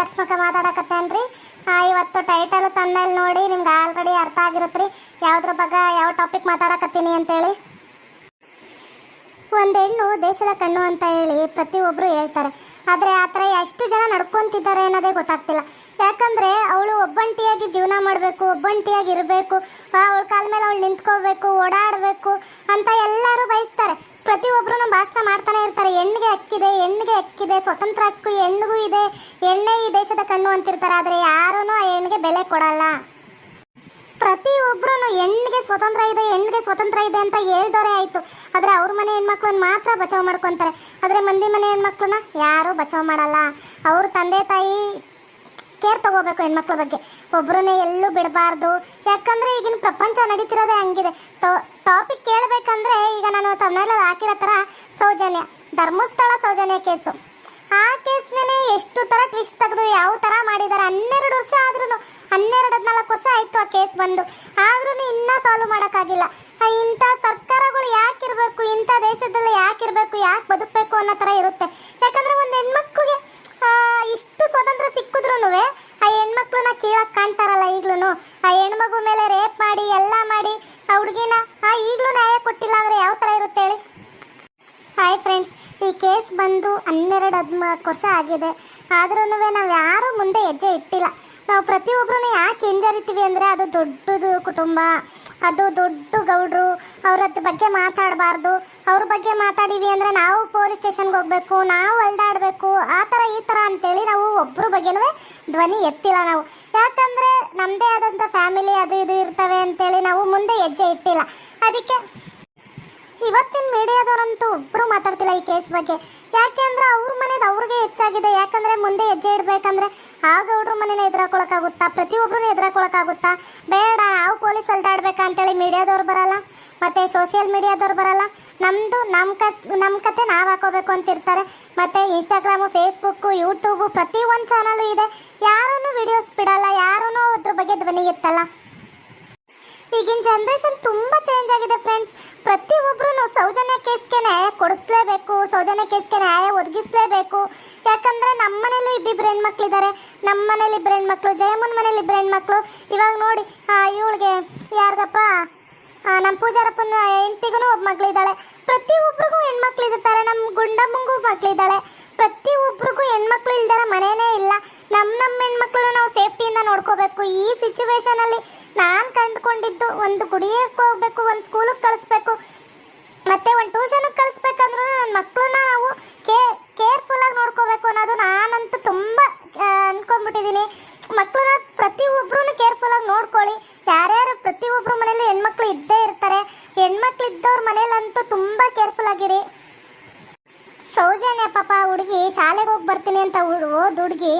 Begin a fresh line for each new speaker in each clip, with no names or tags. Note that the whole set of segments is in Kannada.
ಲಕ್ಷ್ಮಕ್ಕ ಮಾತಾಡಕತ್ತೇನ್ರಿ. ಇವತ್ತು ಟೈಟಲ್ ತನ್ನಲ್ಲಿ ನೋಡಿ ನಿಮ್ಗೆ ಆಲ್ರೆಡಿ ಅರ್ಥ ಆಗಿರುತ್ತ್ರಿ ಯಾವುದ್ರ ಬಗ್ಗೆ ಯಾವ ಟಾಪಿಕ್ ಮಾತಾಡಕತ್ತೀನಿ ಅಂತೇಳಿ. ಒಂದು ಹೆಣ್ಣು ದೇಶದ ಕಣ್ಣು ಅಂತ ಹೇಳಿ ಪ್ರತಿಯೊಬ್ಬರು ಹೇಳ್ತಾರೆ. ಆದರೆ ಆ ಥರ ಎಷ್ಟು ಜನ ನಡ್ಕೊತಿದ್ದಾರೆ ಅನ್ನೋದೇ ಗೊತ್ತಾಗ್ತಿಲ್ಲ. ಯಾಕಂದರೆ ಅವಳು ಒಬ್ಬಂಟಿಯಾಗಿ ಜೀವನ ಮಾಡಬೇಕು, ಒಬ್ಬಂಟಿಯಾಗಿ ಇರಬೇಕು, ಅವಳ ಕಾಲ ಮೇಲೆ ಅವಳು ನಿಂತ್ಕೋಬೇಕು, ಓಡಾಡಬೇಕು ಅಂತ ಎಲ್ಲರೂ ಬಯಸ್ತಾರೆ. ಪ್ರತಿಯೊಬ್ಬರೂ ಭಾಷಣ ಮಾಡ್ತಾನೆ ಇರ್ತಾರೆ. ಹೆಣ್ಣಿಗೆ ಹಕ್ಕಿದೆ, ಹೆಣ್ಣಿಗೆ ಹಕ್ಕಿದೆ, ಸ್ವತಂತ್ರ ಹಕ್ಕು ಹೆಣ್ಣಿಗೂ ಇದೆ, ಹೆಣ್ಣೇ ಈ ದೇಶದ ಕಣ್ಣು ಅಂತಿರ್ತಾರೆ. ಆದರೆ ಯಾರೂ ಆ ಹೆಣ್ಣಿಗೆ ಬೆಲೆ ಕೊಡಲ್ಲ. ಪ್ರತಿಯೊಬ್ಬರೂ ಹೆಣ್ಣಿಗೆ ಸ್ವತಂತ್ರ ಇದೆ, ಹೆಣ್ಣಿಗೆ ಸ್ವತಂತ್ರ ಇದೆ ಅಂತ ಹೇಳ್ದವರೇ ಆಯಿತು. ಆದರೆ ಅವ್ರ ಮನೆ ಹೆಣ್ಮಕ್ಳನ್ನ ಮಾತ್ರ ಬಚಾವ್ ಮಾಡ್ಕೊತಾರೆ. ಆದರೆ ಮಂದಿ ಮನೆ ಹೆಣ್ಮಕ್ಳನ್ನ ಯಾರೂ ಬಚಾವ್ ಮಾಡಲ್ಲ. ಅವ್ರ ತಂದೆ ತಾಯಿ ಕೇರ್ ತಗೋಬೇಕು ಹೆಣ್ಮಕ್ಳ ಬಗ್ಗೆ. ಒಬ್ಬರನ್ನೇ ಎಲ್ಲೂ ಬಿಡಬಾರ್ದು. ಯಾಕಂದರೆ ಈಗಿನ ಪ್ರಪಂಚ ನಡೀತಿರೋದೇ ಹಂಗಿದೆ. ಟಾಪಿಕ್ ಕೇಳಬೇಕಂದ್ರೆ ಈಗ ನಾನು ತಮ್ಮನೆಲ್ಲ ಹಾಕಿರೋ ಥರ ಸೌಜನ್ಯ, ಧರ್ಮಸ್ಥಳ ಸೌಜನ್ಯ ಕೇಸು. ಆ ಕೇಸ್ನೇ ಎಷ್ಟು ಥರ ಟ್ವಿಸ್ಟ್ ತೆಗೆದು ಯಾವ ಥರ ಮಾಡಿದ್ದಾರೆ. 12 ವರ್ಷ ಆದ್ರೂ 12-14 ವರ್ಷ ಆಯಿತು ಆ ಕೇಸ್ ಬಂದು, ಆದ್ರೂ ಇನ್ನೂ ಸಾಲ್ವ್ ಮಾಡೋಕ್ಕಾಗಿಲ್ಲ. ಇಂಥ ಸರ್ಕಾರಗಳು ಯಾಕಿರಬೇಕು, ಇಂಥ ದೇಶದಲ್ಲಿ ಯಾಕಿರಬೇಕು, ಯಾಕೆ ಬದುಕಬೇಕು ಅನ್ನೋ ಥರ ಇರುತ್ತೆ. ಯಾಕಂದರೆ ಒಂದು ಹೆಣ್ಮಕ್ಳಿಗೆ ಇಷ್ಟು ಸ್ವಾತಂತ್ರ್ಯ ಸಿಕ್ಕಿದ್ರೂ ಆ ಹೆಣ್ಮಕ್ಳನ್ನ ಕೀಳಕ್ಕೆ ಕಾಣ್ತಾರಲ್ಲ. ಈಗ್ಲೂ ಆ ಹೆಣ್ಮಗು ಮೇಲೆ ರೇಪ್ ಮಾಡಿ ಎಲ್ಲ ಮಾಡಿ ಆ ಹುಡುಗಿನ ಈಗಲೂ ನ್ಯಾಯ ಕೊಟ್ಟಿಲ್ಲ ಅಂದರೆ ಯಾವ ಥರ ಇರುತ್ತೆ ಹೇಳಿ. ಹಾಯ್ ಫ್ರೆಂಡ್ಸ್, ಈ ಕೇಸ್ ಬಂದು 12-14 ವರ್ಷ ಆಗಿದೆ. ಆದ್ರೂ ನಾವು ಯಾರೂ ಮುಂದೆ ಹೆಜ್ಜೆ ಇಟ್ಟಿಲ್ಲ. ನಾವು ಪ್ರತಿಯೊಬ್ಬರೂ ಯಾಕೆ ಹಿಂಜರಿತೀವಿ ಅಂದರೆ ಅದು ದೊಡ್ಡದು ಕುಟುಂಬ, ಅದು ದೊಡ್ಡ ಗೌಡ್ರು, ಅವ್ರ ಬಗ್ಗೆ ಮಾತಾಡಬಾರ್ದು. ಅವ್ರ ಬಗ್ಗೆ ಮಾತಾಡೀವಿ ಅಂದರೆ ನಾವು ಪೊಲೀಸ್ ಸ್ಟೇಷನ್ಗೆ ಹೋಗಬೇಕು, ನಾವು ಅಲ್ದಾಡಬೇಕು, ಆ ಥರ ಈ ಥರ ಅಂತೇಳಿ ನಾವು ಒಬ್ಬರ ಬಗ್ಗೆನೂ ಧ್ವನಿ ಎತ್ತಿಲ್ಲ ನಾವು. ಯಾಕಂದರೆ ನಮ್ಮದೇ ಆದಂಥ ಫ್ಯಾಮಿಲಿ ಅದು ಇದು ಇರ್ತವೆ ಅಂತೇಳಿ ನಾವು ಮುಂದೆ ಹೆಜ್ಜೆ ಇಟ್ಟಿಲ್ಲ. ಅದಕ್ಕೆ ಇವತ್ತಿನ ಮೀಡಿಯಾದವರಂತೂ ಒಬ್ಬರು ಮಾತಾಡ್ತಿಲ್ಲ ಈ ಕೇಸ್ ಬಗ್ಗೆ. ಯಾಕೆ ಅಂದರೆ ಅವ್ರ ಮನೇದು ಅವ್ರಿಗೆ ಹೆಚ್ಚಾಗಿದೆ. ಯಾಕಂದರೆ ಮುಂದೆ ಹೆಜ್ಜೆ ಇಡಬೇಕಂದ್ರೆ ಆ ಗೌಡ್ರ ಮನೇನ ಎದುರಾಕೊಳ್ಳೋಕ್ಕಾಗುತ್ತಾ, ಪ್ರತಿಯೊಬ್ಬರೂ ಎದುರಾಕೊಳ್ಳೋಕ್ಕಾಗುತ್ತಾ? ಬೇಡ, ನಾವು ಪೊಲೀಸ್ ಅಲ್ದಾಡ್ಬೇಕಂತೇಳಿ ಮೀಡಿಯಾದವ್ರು ಬರಲ್ಲ, ಮತ್ತು ಸೋಷಿಯಲ್ ಮೀಡಿಯಾದವ್ರು ಬರಲ್ಲ. ನಮ್ಮದು ನಮ್ಮ ಕತೆ ನಾವು ಹಾಕೋಬೇಕು ಅಂತಿರ್ತಾರೆ. ಮತ್ತು ಇನ್ಸ್ಟಾಗ್ರಾಮು, ಫೇಸ್ಬುಕ್ಕು, ಯೂಟ್ಯೂಬು ಪ್ರತಿಯೊಂದು ಚಾನಲು ಇದೆ. ಯಾರೂ ವಿಡಿಯೋಸ್ ಬಿಡಲ್ಲ, ಯಾರೂ ಅದ್ರ ಬಗ್ಗೆ ಧ್ವನಿ ಎತ್ತಲ್ಲ. ಈಗಿನ ಜನ್ರೇಷನ್ ತುಂಬ ಚೇಂಜ್ ಆಗಿದೆ ಫ್ರೆಂಡ್ಸ್. ಪ್ರತಿಯೊಬ್ಬರೂ ಸೌಜನ್ಯ ಕೇಸ್ಗೆ ನ್ಯಾಯ ಕೊಡಿಸ್ಲೇಬೇಕು, ಸೌಜನ್ಯ ಕೇಸ್ಗೆ ನ್ಯಾಯ ಒದಗಿಸ್ಲೇಬೇಕು. ಯಾಕಂದರೆ ನಮ್ಮ ಮನೇಲಿ ಇಬ್ಬಿಬ್ರು ಹೆಣ್ಮಕ್ಳಿದ್ದಾರೆ. ನಮ್ಮ ಮನೇಲಿ 2 ಹೆಣ್ಮಕ್ಳು, ಜಯಮ್ಮನ ಮನೇಲಿ 2 ಹೆಣ್ಮಕ್ಳು. ಇವಾಗ ನೋಡಿ ಇವಳಿಗೆ ಯಾರಿಗಪ್ಪ ನಮ್ಮ ಪೂಜಾರಪ್ಪನ ಹೆಂಡತಿಗೂ ಒಬ್ಬ ಮಗಳಿದ್ದಾಳೆ. ಪ್ರತಿಯೊಬ್ಬರಿಗೂ ಹೆಣ್ಮಕ್ಳಿರ್ತಾರೆ. ನಮ್ಮ ಗುಂಡಮ್ಮಂಗೂ ಮಗಳಿದ್ದಾಳೆ. ಪ್ರತಿಯೊಬ್ಬರಿಗೂ ಹೆಣ್ಮಕ್ಳು ಇಲ್ದಾರ ಮನೇನೇ ಇಲ್ಲ. ನಮ್ಮ ಹೆಣ್ಮಕ್ಳು ನಾವು ಸೇಫ್ಟಿಯಿಂದ ನೋಡ್ಕೋಬೇಕು. ಈ ಸಿಚುವೇಶನಲ್ಲಿ ನಾನು ಕಂಡುಕೊಂಡಿದ್ದು, ಒಂದು ಗುಡಿಯಕ್ಕೆ ಹೋಗ್ಬೇಕು, ಒಂದು ಸ್ಕೂಲಿಗೆ ಕಳಿಸ್ಬೇಕು, ಮತ್ತು ಒಂದು ಟ್ಯೂಷನ್ಗೆ ಕಳಿಸ್ಬೇಕಂದ್ರೂ ನನ್ನ ಮಕ್ಕಳನ್ನ ನಾವು ಕೇರ್ಫುಲ್ಲಾಗಿ ನೋಡ್ಕೋಬೇಕು ಅನ್ನೋದು ನಾನಂತೂ ತುಂಬ ಅಂದ್ಕೊಂಡ್ಬಿಟ್ಟಿದ್ದೀನಿ. ಮಕ್ಕಳನ್ನ ಪ್ರತಿಯೊಬ್ಬರೂ ಕೇರ್ಫುಲ್ಲಾಗಿ ನೋಡ್ಕೊಳ್ಳಿ. ಯಾರ್ಯಾರು ಪ್ರತಿಯೊಬ್ಬರು ಮನೇಲಿ ಹೆಣ್ಮಕ್ಳು ಇದ್ದೇ ಇರ್ತಾರೆ. ಹೆಣ್ಮಕ್ಳು ಇದ್ದವ್ರ ಮನೇಲಂತೂ ತುಂಬ ಕೇರ್ಫುಲ್ಲಾಗಿರಿ. ಸೌಜನ್ಯ ಪಾಪ ಹುಡುಗಿ ಶಾಲೆಗೆ ಹೋಗಿ ಬರ್ತೀನಿ ಅಂತ ಓದ್ ಹುಡುಗಿ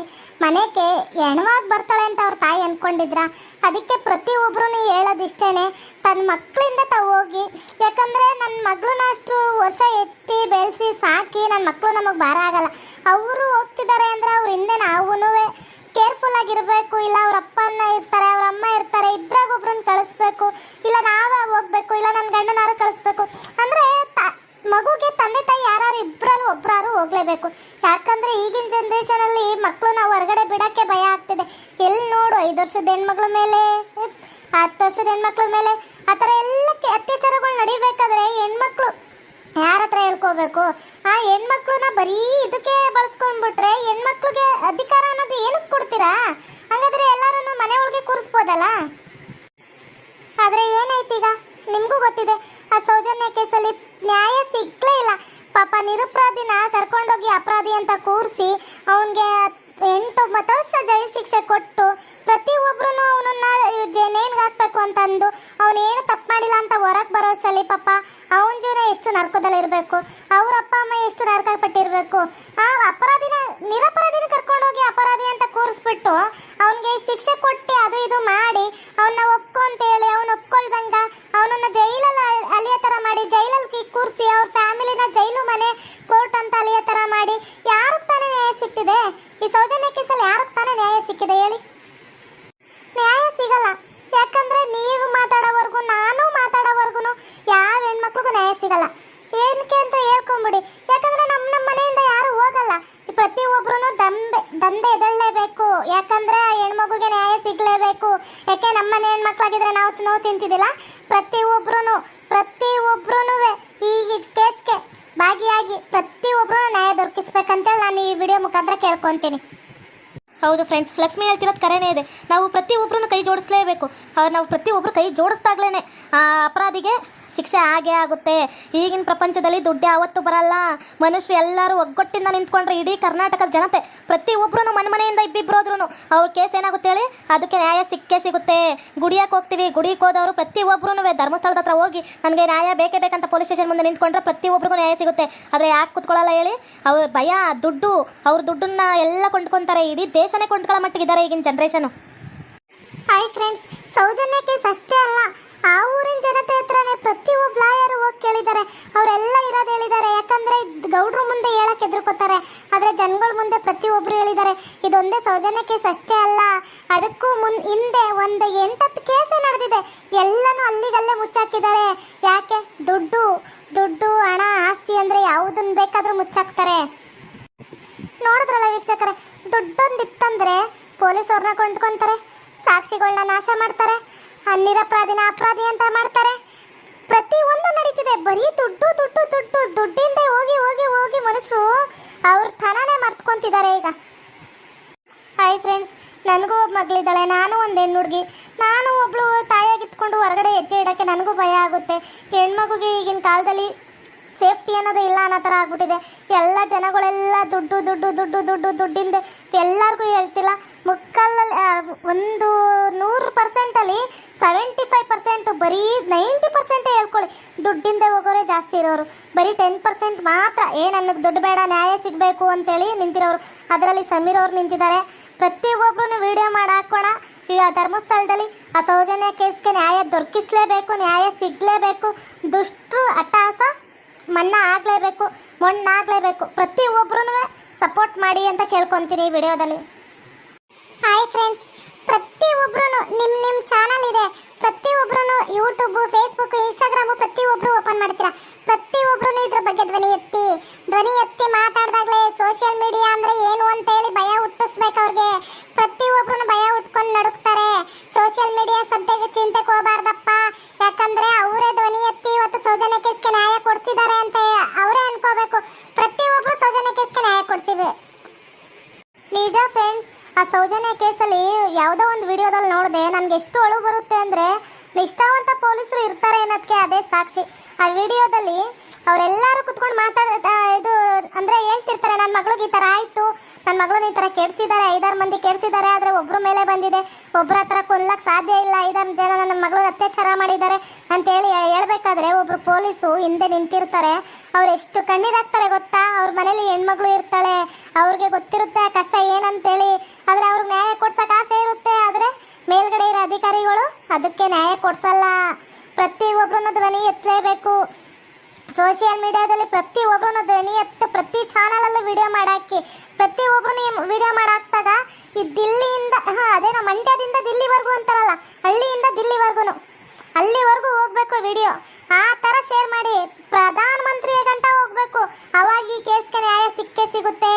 ಮನೆಗೆ ಹೆಣ್ವಾಗಿ ಬರ್ತಾಳೆ ಅಂತ ಅವ್ರ ತಾಯಿ ಅಂದ್ಕೊಂಡಿದ್ರ. ಅದಕ್ಕೆ ಪ್ರತಿಯೊಬ್ಬರೂ ಹೇಳೋದಿಷ್ಟೇ, ತನ್ನ ಮಕ್ಕಳಿಂದ ತಾವು ಹೋಗಿ. ಯಾಕಂದರೆ ನನ್ನ ಮಗಳನ್ನ ಅಷ್ಟು ವರ್ಷ ಎತ್ತಿ ಬೆಳೆಸಿ ಸಾಕಿ ನನ್ನ ಮಕ್ಕಳು ನಮಗೆ ಭಾರ ಆಗಲ್ಲ. ಅವರು ಹೋಗ್ತಿದ್ದಾರೆ ಅಂದರೆ ಅವ್ರ ಹಿಂದೆ ನಾವೂ ಕೇರ್ಫುಲ್ ಆಗಿರಬೇಕು. ಇಲ್ಲ ಅವ್ರ ಅಪ್ಪನ ಇರ್ತಾರೆ, ಅವ್ರ ಅಮ್ಮ ಇರ್ತಾರೆ, ಇಬ್ಬರಾಗೊಬ್ರನ್ನ ಕಳಿಸ್ಬೇಕು. ಇಲ್ಲ ನಾವೇ ಹೋಗ್ಬೇಕು, ಇಲ್ಲ ನನ್ನ ಗಂಡನಾರು ಕಳಿಸ್ಬೇಕು. ಅಂದರೆ ಮಗುಗೆ ತಂದೆ ತಾಯಿ ಯಾರು ಇಬ್ಬರಲ್ಲೂ ಒಬ್ಬರಾರು ಹೋಗಲೇಬೇಕು. ಯಾಕಂದರೆ ಈಗಿನ ಜನ್ರೇಷನಲ್ಲಿ ಮಕ್ಕಳು ನಾವು ಹೊರಗಡೆ ಬಿಡೋಕ್ಕೆ ಭಯ ಆಗ್ತಿದೆ. ಎಲ್ಲಿ ನೋಡು 5 ವರ್ಷದ ಹೆಣ್ಮಕ್ಳ ಮೇಲೆ, 10 ವರ್ಷದ ಹೆಣ್ಮಕ್ಳ ಮೇಲೆ ಆ ಥರ ಎಲ್ಲಕ್ಕೆ ಅತ್ಯಾಚಾರಗಳು ನಡಿಬೇಕಾದ್ರೆ ಹೆಣ್ಮಕ್ಳು ಯಾರ ಹತ್ರ ಹೇಳ್ಕೋಬೇಕು? ಆ ಹೆಣ್ಮಕ್ಳನ್ನ ಬರೀ ಇದಕ್ಕೆ ಬಳಸ್ಕೊಂಡ್ಬಿಟ್ರೆ ಹೆಣ್ಮಕ್ಳಿಗೆ ಅಧಿಕಾರ ಅನ್ನೋದು ಏನಕ್ಕೆ ಕೊಡ್ತೀರಾ? ಹಾಗಾದರೆ ಎಲ್ಲರೂ ಮನೆ ಒಳಗೆ ಕೂರಿಸ್ಬೋದಲ್ಲ. ಆದರೆ ಏನಾಯ್ತು ಈಗ ನಿಮಗೂ ಗೊತ್ತಿದೆ, ಆ ಸೌಜನ್ಯ ಕೇಸಲ್ಲಿ ನ್ಯಾಯ ಸಿಗ್ಲೇ ಇಲ್ಲ. ಪಾಪ ನಿರಪರಾಧಿನ ಕರ್ಕೊಂಡೋಗಿ ಅಪರಾಧಿ ಅಂತ ಕೂರಿಸಿ ಅವನಿಗೆ 8-9 ವರ್ಷ ಜೈಲು ಶಿಕ್ಷೆ ಕೊಟ್ಟು ಪ್ರತಿಯೊಬ್ಬರೂ ಅವನನ್ನ ನೇಣಿಗೆ ಹಾಕಬೇಕು ಅಂತಂದು ಅವನೇನು ತಪ್ಪು ಮಾಡಿಲ್ಲ ಅಂತ ಹೊರಗೆ ಬರೋ ಅಷ್ಟರಲ್ಲಿ ಪಾಪ ಅವನ ಜೀವನ ಎಷ್ಟು ನರಕದಲ್ಲಿರಬೇಕು, ಅವ್ರ ಅಪ್ಪ ಅಮ್ಮ ಎಷ್ಟು ನರಕ ಪಟ್ಟಿರಬೇಕು. ಆ ನಿರಪರಾಧಿನ ಕರ್ಕೊಂಡೋಗಿ ಅಪರಾಧಿ ಅಂತ ಕೂರಿಸ್ಬಿಟ್ಟು ಅವನಿಗೆ ಶಿಕ್ಷೆ ಕೊಟ್ಟು ಅದು ಇದು ಮಾಡಿ ಅವನ್ನ ಒಪ್ಕೊ ಅಂತೇಳಿ ಅವನು ಒಪ್ಕೊಳ್ದಂಗ ಅವನನ್ನು ಜೈಲಲ್ಲಿ ಅಲಿಯೋ ಥರ ಮಾಡಿ, ಜೈಲಲ್ಲಿ ಕೂರಿಸಿ ಅವ್ರ ಫ್ಯಾಮಿಲಿನ ಜೈಲು ಮನೆ ಕೋರ್ಟ್ ಅಂತ ಅಲಿಯೋ ಥರ ಮಾಡಿ ಯಾರಿಗೆ ತಾನೇ ನ್ಯಾಯ ಸಿಗ್ತಿದೆ? ಈ ಸೌಜನ್ಯ ಕೇಸಲ್ಲಿ ಯಾರಿಗೆ ತಾನೇ ನ್ಯಾಯ ಸಿಕ್ಕಿದೆ ಹೇಳಿ? ನ್ಯಾಯ ಸಿಗಲ್ಲ. ಯಾಕಂದರೆ ನೀವು ಮಾತಾಡೋವರೆಗೂ ನಾನು ಮಾತಾಡೋವರೆಗೂ ಯಾವ ಹೆಣ್ಮಕ್ಳಿಗೂ ನ್ಯಾಯ ಸಿಗಲ್ಲ. ಏನಕ್ಕೆ ಅಂತ ಹೇಳ್ಕೊಂಬಿಡಿ. ಯಾಕಂದ್ರೆ ನಮ್ಮ ಮನೆಯಿಂದ ಯಾರು ಹೋಗಲ್ಲ. ಪ್ರತಿಯೊಬ್ರು ದಂಧೆ ಎದಳಲೇಬೇಕು. ಯಾಕಂದ್ರೆ ಹೆಣ್ಮಗುಗೆ ನ್ಯಾಯ ಸಿಗ್ಲೇಬೇಕು. ಯಾಕೆ ನಮ್ಮ ಮನೆ ಹೆಣ್ಮಕ್ಳಾಗಿದ್ರೆ ನಾವು ತಿಂತಿದ್ದಿಲ್ಲ. ಪ್ರತಿಯೊಬ್ರು ಈ ಕೇಸ್ಗೆ ಭಾಗಿಯಾಗಿ ಪ್ರತಿಯೊಬ್ರು ನ್ಯಾಯ ದೊರಕಿಸ್ಬೇಕಂತೇಳಿ ನಾನು ಈ ವಿಡಿಯೋ ಮುಖಾಂತರ ಕೇಳ್ಕೊತೀನಿ.
ಹೌದು ಫ್ರೆಂಡ್ಸ್, ಲಕ್ಷ್ಮಿ ಹೇಳ್ತಿರೋದು ಕರೆನೇ ಇದೆ. ನಾವು ಪ್ರತಿಯೊಬ್ಬರನ್ನು ಕೈ ಜೋಡಿಸ್ಲೇಬೇಕು. ನಾವು ಪ್ರತಿಯೊಬ್ಬರು ಕೈ ಜೋಡಿಸ್ದಾಗ್ಲೇ ಆ ಅಪರಾಧಿಗೆ ಶಿಕ್ಷೆ ಆಗೇ ಆಗುತ್ತೆ. ಈಗಿನ ಪ್ರಪಂಚದಲ್ಲಿ ದುಡ್ಡು ಯಾವತ್ತೂ ಬರಲ್ಲ. ಮನುಷ್ಯರು ಎಲ್ಲರೂ ಒಗ್ಗಟ್ಟಿಂದ ನಿಂತ್ಕೊಂಡ್ರೆ ಇಡೀ ಕರ್ನಾಟಕದ ಜನತೆ ಪ್ರತಿಯೊಬ್ಬರೂ ಮನೆಯಿಂದ ಇಬ್ಬಿಬ್ರೋದ್ರೂ ಅವ್ರ ಕೇಸ್ ಏನಾಗುತ್ತೆ ಹೇಳಿ, ಅದಕ್ಕೆ ನ್ಯಾಯ ಸಿಕ್ಕೇ ಸಿಗುತ್ತೆ. ಗುಡಿಯಕ್ಕೆ ಹೋಗ್ತೀವಿ, ಗುಡಿಗೆ ಹೋದವರು ಪ್ರತಿಯೊಬ್ಬರೂ ಧರ್ಮಸ್ಥಳದ ಹತ್ರ ಹೋಗಿ ನನಗೆ ನ್ಯಾಯ ಬೇಕೇ ಬೇಕಂತ ಪೊಲೀಸ್ ಸ್ಟೇಷನ್ ಮುಂದೆ ನಿಂತ್ಕೊಂಡ್ರೆ ಪ್ರತಿಯೊಬ್ಬರಿಗೂ ನ್ಯಾಯ ಸಿಗುತ್ತೆ. ಆದರೆ ಯಾಕೆ ಕೂತ್ಕೊಳ್ಳಲ್ಲ ಹೇಳಿ? ಅವ್ರ ಭಯ, ದುಡ್ಡು, ಅವ್ರ ದುಡ್ಡನ್ನ ಎಲ್ಲ ಕೊಂಡ್ಕೊತಾರೆ. ಇಡೀ ದೇಶನೇ ಕೊಂಡ್ಕೊಳ್ಳೋ ಮಟ್ಟಿಗಿದ್ದಾರೆ ಈಗಿನ generation.
Hi friends, Soujanya case ಅಷ್ಟೇ ಅಲ್ಲ, ಆ ಊರಿನ ಜನತೆ ಹತ್ರನೇ ಪ್ರತಿಯೊಬ್ಬ ಲಾಯರು ಹೋಗಿ ಕೇಳಿದ್ದಾರೆ. ಅವರೆಲ್ಲ ಇರೋದು ಹೇಳಿದ್ದಾರೆ. ಯಾಕಂದ್ರೆ ಗೌಡ್ರು ಮುಂದೆ ಹೇಳಕ್ಕೆ ಎದುರ್ಕೋತಾರೆ, ಆದರೆ ಜನಗಳ ಮುಂದೆ ಪ್ರತಿಯೊಬ್ಬರು ಹೇಳಿದ್ದಾರೆ. ಇದೊಂದೇ ಸೌಜನ್ಯ ಕೇಸ್ ಅಷ್ಟೇ ಅಲ್ಲ, ಅದಕ್ಕೂ ಹಿಂದೆ ಒಂದು 8-10 ಕೇಸೇ ನಡೆದಿದೆ. ಎಲ್ಲನೂ ಅಲ್ಲಿಗಲ್ಲೇ ಮುಚ್ಚಾಕಿದ್ದಾರೆ. ಯಾಕೆ? ದುಡ್ಡು ಹಣ ಆಸ್ತಿ ಅಂದರೆ ಯಾವುದನ್ನು ಬೇಕಾದರೂ ಮುಚ್ಚಾಕ್ತಾರೆ. ನೋಡಿದ್ರಲ್ಲ ವೀಕ್ಷಕರೇ, ದುಡ್ಡೊಂದಿತ್ತಂದ್ರೆ ಪೊಲೀಸ್ ಅವ್ರನ್ನ ಕೊಂಡ್ಕೊಂತಾರೆ, ಸಾಕ್ಷಿಗಳನ್ನ ನಾಶ ಮಾಡ್ತಾರೆ, ನಿರಪರಾಧಿನ ಅಪರಾಧಿ ಅಂತ ಮಾಡ್ತಾರೆ. ಪ್ರತಿಯೊಂದು ನಡೀತಿದೆ. ಬರೀ ದುಡ್ಡಿಂದ ಹೋಗಿ ಮನುಷ್ಯರು ಅವ್ರ ತನನೇ ಮರ್ತ್ಕೊಂತಿದ್ದಾರೆ ಈಗ. ಹಾಯ್ ಫ್ರೆಂಡ್ಸ್, ನನಗೂ ಒಬ್ಬ ಮಗಳಿದ್ದಾಳೆ. ನಾನು ಒಂದು ಹೆಣ್ಣು ಹುಡುಗಿ. ನಾನು ಒಬ್ಳು ತಾಯಿಯಾಗಿತ್ಕೊಂಡು ಹೊರಗಡೆ ಹೆಜ್ಜೆ ಇಡೋಕ್ಕೆ ನನಗೂ ಭಯ ಆಗುತ್ತೆ. ಹೆಣ್ಮಗುಗೆ ಈಗಿನ ಕಾಲದಲ್ಲಿ ಸೇಫ್ಟಿ ಅನ್ನೋದು ಇಲ್ಲ ಅನ್ನೋ ಥರ ಆಗ್ಬಿಟ್ಟಿದೆ. ಎಲ್ಲ ಜನಗಳೆಲ್ಲ ದುಡ್ಡಿಂದ ಎಲ್ಲರಿಗೂ ಹೇಳ್ತಿಲ್ಲ. ಮುಕ್ಕಲ್ಲಲ್ಲಿ ಒಂದು 100%ಅಲ್ಲಿ 75% ಬರೀ 90% ಹೇಳ್ಕೊಳ್ಳಿ, ದುಡ್ಡಿಂದ ಹೋಗೋರೆ ಜಾಸ್ತಿ ಇರೋರು. ಬರೀ 10% ಮಾತ್ರ ನನಗೆ ದುಡ್ಡು ಬೇಡ, ನ್ಯಾಯ ಸಿಗಬೇಕು ಅಂತೇಳಿ ನಿಂತಿರೋರು. ಅದರಲ್ಲಿ ಸಮೀರ್ ಅವ್ರು ನಿಂತಿದ್ದಾರೆ. ಪ್ರತಿಯೊಬ್ಬರೂ ವಿಡಿಯೋ ಮಾಡಿ ಹಾಕೋಣ. ಈಗ ಧರ್ಮಸ್ಥಳದಲ್ಲಿ ಆ ಸೌಜನ್ಯ ಕೇಸ್ಗೆ ನ್ಯಾಯ ದೊರಕಿಸಲೇಬೇಕು, ನ್ಯಾಯ ಸಿಗಲೇಬೇಕು. ದುಷ್ಟರು ಅಟ್ಟಹಾಸ ಮಣ್ಣಾಗಲೇಬೇಕು. ಪ್ರತಿಯೊಬ್ಬರೂ ಸಪೋರ್ಟ್ ಮಾಡಿ ಅಂತ ಕೇಳ್ಕೊತೀನಿ ಈ ವಿಡಿಯೋದಲ್ಲಿ. ಹಾಯ್ ಫ್ರೆಂಡ್ಸ್, ಪ್ರತಿಯೊಬ್ಬರು ನಿಮ್ಮ ಚಾನಲ್ ಇದೆ, ಪ್ರತಿಯೊಬ್ಬರು ಯೂಟ್ಯೂಬ್, ಫೇಸ್ಬುಕ್, ಇನ್ಸ್ಟಾಗ್ರಾಮು ಪ್ರತಿಯೊಬ್ಬರು ಓಪನ್ ಮಾಡ್ತೀರಾ. ಪ್ರತಿಯೊಬ್ಬರು ಇದ್ರ ಬಗ್ಗೆ ಧ್ವನಿ ಎತ್ತಿ ಮಾತಾಡಿದಾಗಲೇ ಸೋಷಿಯಲ್ ಮೀಡಿಯಾ ಅಂದರೆ ಏನು ಅಂತ ಹೇಳಿ ಭಯ ಹುಟ್ಟಿಸ್ಬೇಕು ಅವ್ರಿಗೆ. ಪ್ರತಿಯೊಬ್ಬರು ಭಯ ಹುಟ್ಕೊಂಡು ನಡುಕ್ತಾರೆ. ಸೋಷಿಯಲ್ ಮೀಡಿಯಾ ಸದ್ಯಕ್ಕೆ ಚಿಂತೆಗೆ ಹೋಗಬಾರ್ದಪ್ಪ. ಯಾಕಂದ್ರೆ ಅವರೇ ಧ್ವನಿ ಎತ್ತಿ ಇವತ್ತು ಸೌಜನ್ಯ ಕೇಸ್ಗೆ ನ್ಯಾಯ ಕೊಡ್ಸಿದ್ದಾರೆ ಅಂತ ಅವರೇ ಅನ್ಕೋಬೇಕು. ಪ್ರತಿಯೊಬ್ಬರು ಸೌಜನ್ಯ ಕೇಸ್ಗೆ ನ್ಯಾಯ ಕೊಡ್ಸಿವೆ. ನಿಜ ಫ್ರೆಂಡ್ಸ್, ಆ ಸೌಜನ್ಯ ಕೇಸಲ್ಲಿ ಯಾವುದೋ ಒಂದು ವಿಡಿಯೋದಲ್ಲಿ ನೋಡಿದೆ. ನನಗೆ ಎಷ್ಟು ಅಳು ಬರುತ್ತೆ ಅಂದರೆ, ನಿಷ್ಠಾವಂತ ಪೊಲೀಸರು ಇರ್ತಾರೆ ಅನ್ನೋದಕ್ಕೆ ಅದೇ ಸಾಕ್ಷಿ. ಆ ವಿಡಿಯೋದಲ್ಲಿ ಅವರೆಲ್ಲರೂ ಕುತ್ಕೊಂಡು ಇದು ಅಂದರೆ ಹೇಳ್ತಿರ್ತಾರೆ, ನನ್ನ ಮಗಳಿಗೆ ಈ ಥರ ಆಯಿತು, ನನ್ನ ಮಗಳನ್ನ ಈ ಥರ ಕೆಡಿಸಿದ್ದಾರೆ, 5-6 ಮಂದಿ ಕೆಡಿಸಿದ್ದಾರೆ, ಆದರೆ ಒಬ್ಬರ ಮೇಲೆ ಬಂದಿದೆ, ಒಬ್ಬರ ಹತ್ರ ಕೊಲ್ಲಕ್ಕೆ ಸಾಧ್ಯ ಇಲ್ಲ, 5-6 ಜನ ನನ್ನ ಮಗಳನ್ನ ಅತ್ಯಾಚಾರ ಮಾಡಿದ್ದಾರೆ ಅಂತೇಳಿ ಹೇಳ್ಬೇಕಾದ್ರೆ ಒಬ್ಬರು ಪೊಲೀಸು ಹಿಂದೆ ನಿಂತಿರ್ತಾರೆ. ಅವ್ರು ಎಷ್ಟು ಕಣ್ಣೀರಾಗ್ತಾರೆ ಗೊತ್ತಾ? ಅವ್ರ ಮನೇಲಿ ಹೆಣ್ಮಗಳು ಇರ್ತಾಳೆ, ಅವ್ರಿಗೆ ಗೊತ್ತಿರುತ್ತೆ ಕಷ್ಟ ಏನಂತೇಳಿ. ಆದರೆ ಅವ್ರಿಗೆ ನ್ಯಾಯ ಕೊಡ್ಸೋಕೆ ಆಸೆ ಇರುತ್ತೆ, ಆದರೆ ಮೇಲ್ಗಡೆ ಇರೋ ಅಧಿಕಾರಿಗಳು ಅದಕ್ಕೆ ನ್ಯಾಯ ಕೊಡ್ಸಲ್ಲ. ಪ್ರತಿಯೊಬ್ಬರನ್ನ ಧ್ವನಿ ಎತ್ತಲೇಬೇಕು. ಸೋಷಿಯಲ್ ಮೀಡಿಯಾದಲ್ಲಿ ಪ್ರತಿಯೊಬ್ಬರನ್ನ ಧ್ವನಿ ಎತ್ತು, ಪ್ರತಿ ಚಾನಲಲ್ಲೂ ವಿಡಿಯೋ ಮಾಡಾಕಿ. ಪ್ರತಿಯೊಬ್ಬರು ವಿಡಿಯೋ ಮಾಡಾಕ್ದಾಗ ಈ ದಿಲ್ಲಿಯಿಂದ ಅದೇನೋ ಮಂಡ್ಯದಿಂದ ದಿಲ್ಲಿವರೆಗೂ ಅಂತಾರಲ್ಲ, ಹಳ್ಳಿಯಿಂದ ದಿಲ್ಲಿವರೆಗೂ ಅಲ್ಲಿವರೆಗೂ ಹೋಗ್ಬೇಕು ವಿಡಿಯೋ. ಆ ಥರ ಶೇರ್ ಮಾಡಿ ಪ್ರಧಾನಮಂತ್ರಿ ಗಂಟ ಹೋಗ್ಬೇಕು. ಅವಾಗ ಈ ಕೇಸ್ಗೆ ನ್ಯಾಯ ಸಿಕ್ಕೇ ಸಿಗುತ್ತೆ.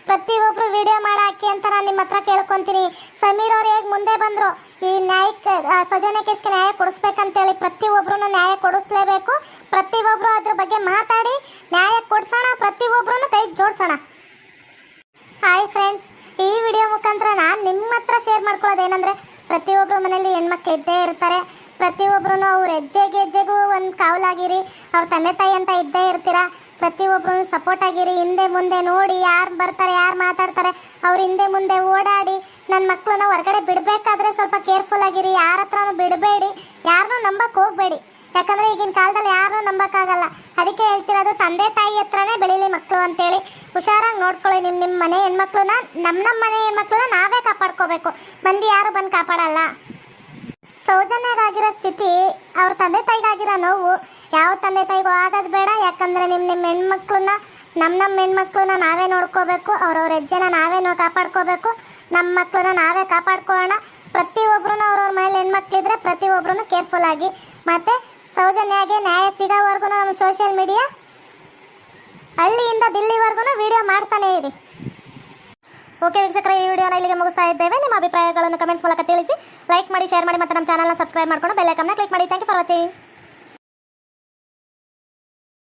ಪ್ರತಿಯೊಬ್ಬರು ವಿಡಿಯೋ ಮಾಡಾಕಿ ಅಂತ ನಾನು ನಿಮ್ಮ ಹತ್ರ ಕೇಳ್ಕೊತೀನಿ. ಸಮೀರ್ ಅವ್ರು ಹೇಗೆ ಮುಂದೆ ಬಂದರು ಈ ನ್ಯಾಯಕ್ಕೆ, ಸೌಜನ್ಯ ಕೇಸ್ಗೆ ನ್ಯಾಯ ಕೊಡಿಸ್ಬೇಕಂತೇಳಿ ಪ್ರತಿಯೊಬ್ಬರೂ ನ್ಯಾಯ ಕೊಡಿಸ್ಲೇಬೇಕು. ಪ್ರತಿಯೊಬ್ಬರು ಅದ್ರ ಬಗ್ಗೆ ಮಾತಾಡಿ ನ್ಯಾಯ ಕೊಡ್ಸೋಣ, ಪ್ರತಿಯೊಬ್ಬರೂ ಕೈ ಜೋಡಿಸೋಣ. ಹಾಯ್ ಫ್ರೆಂಡ್ಸ್, ಈ ವಿಡಿಯೋ ಮುಖಾಂತರ ನಾನು ನಿಮ್ಮ ಹತ್ರ ಶೇರ್ ಮಾಡ್ಕೊಳ್ಳೋದೇನೆಂದರೆ, ಪ್ರತಿಯೊಬ್ಬರ ಮನೇಲಿ ಹೆಣ್ಮಕ್ಳು ಇದ್ದೇ ಇರ್ತಾರೆ. ಪ್ರತಿಯೊಬ್ಬರೂ ಅವ್ರ ಹೆಜ್ಜೆಗೂ ಒಂದು ಕಾವಲಾಗಿರಿ. ಅವ್ರ ತಂದೆ ತಾಯಿ ಅಂತ ಇದ್ದೇ ಇರ್ತೀರಾ. ಪ್ರತಿಯೊಬ್ಬರು ಸಪೋರ್ಟ್ ಆಗಿರಿ. ಹಿಂದೆ ಮುಂದೆ ನೋಡಿ ಯಾರು ಬರ್ತಾರೆ, ಯಾರು ಮಾತಾಡ್ತಾರೆ, ಅವ್ರ ಹಿಂದೆ ಮುಂದೆ ಓಡಾಡಿ. ನನ್ನ ಮಕ್ಕಳನ್ನ ಹೊರಗಡೆ ಬಿಡಬೇಕಾದ್ರೆ ಸ್ವಲ್ಪ ಕೇರ್ಫುಲ್ ಆಗಿರಿ. ಯಾರ ಹತ್ರನೂ ಬಿಡಬೇಡಿ, ಯಾರನ್ನೂ ನಂಬಕ್ಕೆ ಹೋಗಬೇಡಿ. ಯಾಕಂದರೆ ಈಗಿನ ಕಾಲದಲ್ಲಿ ಯಾರೂ ನಂಬಕ್ಕಾಗಲ್ಲ. ಅದಕ್ಕೆ ಹೇಳ್ತಿರೋದು, ತಂದೆ ತಾಯಿ ಹತ್ರನೇ ಬೆಳೀಲಿ ಮಕ್ಕಳು ಅಂತೇಳಿ. ಹುಷಾರಾಗಿ ನೋಡ್ಕೊಳ್ಳಿ ನಿಮ್ಮ ಮನೆ ಹೆಣ್ಮಕ್ಳನ್ನ. ನಮ್ಮ ಮನೆ ಹೆಣ್ಮಕ್ಳನ್ನ ನಾವೇ ಕಾಪಾಡ್ಕೋಬೇಕು, ಮಂದಿ ಯಾರು ಬಂದು ಕಾಪಾಡಲ್ಲ. ಸೌಜನ್ಯಗಾಗಿರೋ ಸ್ಥಿತಿ ಅವ್ರ ತಂದೆ ತಾಯಿಗಾಗಿರೋ ನೋವು ಯಾವ ತಂದೆ ತಾಯಿಗೂ ಆಗೋದು ಬೇಡ. ಯಾಕಂದರೆ ನಿಮ್ಮ ಹೆಣ್ಮಕ್ಳನ್ನ ನಮ್ಮ ಹೆಣ್ಮಕ್ಳನ್ನ ನಾವೇ ನೋಡ್ಕೋಬೇಕು. ಅವ್ರವ್ರ ಹೆಜ್ಜೆನ ನಾವೇ ಕಾಪಾಡ್ಕೋಬೇಕು. ನಮ್ಮ ಮಕ್ಕಳನ್ನ ನಾವೇ ಕಾಪಾಡ್ಕೊಳ್ಳೋಣ. ಪ್ರತಿಯೊಬ್ಬರೂ ಅವ್ರವ್ರ ಮನೇಲಿ ಹೆಣ್ಮಕ್ಳಿದ್ರೆ ಪ್ರತಿಯೊಬ್ಬರೂ ಕೇರ್ಫುಲ್ ಆಗಿ. ಮತ್ತು ಸೌಜನ್ಯಗೆ ನ್ಯಾಯ ಸಿಗೋವರೆಗೂ ನಮ್ಮ ಸೋಷಿಯಲ್ ಮೀಡಿಯಾ ಹಳ್ಳಿಯಿಂದ ದಿಲ್ಲಿವರೆಗೂ ವಿಡಿಯೋ ಮಾಡ್ತಾನೆ ಇರಿ.
ಓಕೆ ವೀಕ್ಷಕರೇ, ಈ ವಿಡಿಯೋನ ಇಲ್ಲಿಗೆ ಮುಗಿಸ್ತಾ ಇದ್ದೇವೆ. ನಿಮ್ಮ ಅಭಿಪ್ರಾಯಗಳನ್ನು ಕಮೆಂಟ್ಸ್ ಮೂಲಕ ತಿಳಿಸಿ. ಲೈಕ್ ಮಾಡಿ, ಶೇರ್ ಮಾಡಿ ಮತ್ತು ನಮ್ಮ ಚಾನಲ್ನ ಸಬ್ಸ್ಕ್ರೈಬ್ ಮಾಡ್ಕೊಂಡು ಬೆಲ್ ಐಕಾನ್ನ ಕ್ಲಿಕ್ ಮಾಡಿ. Thank you for watching.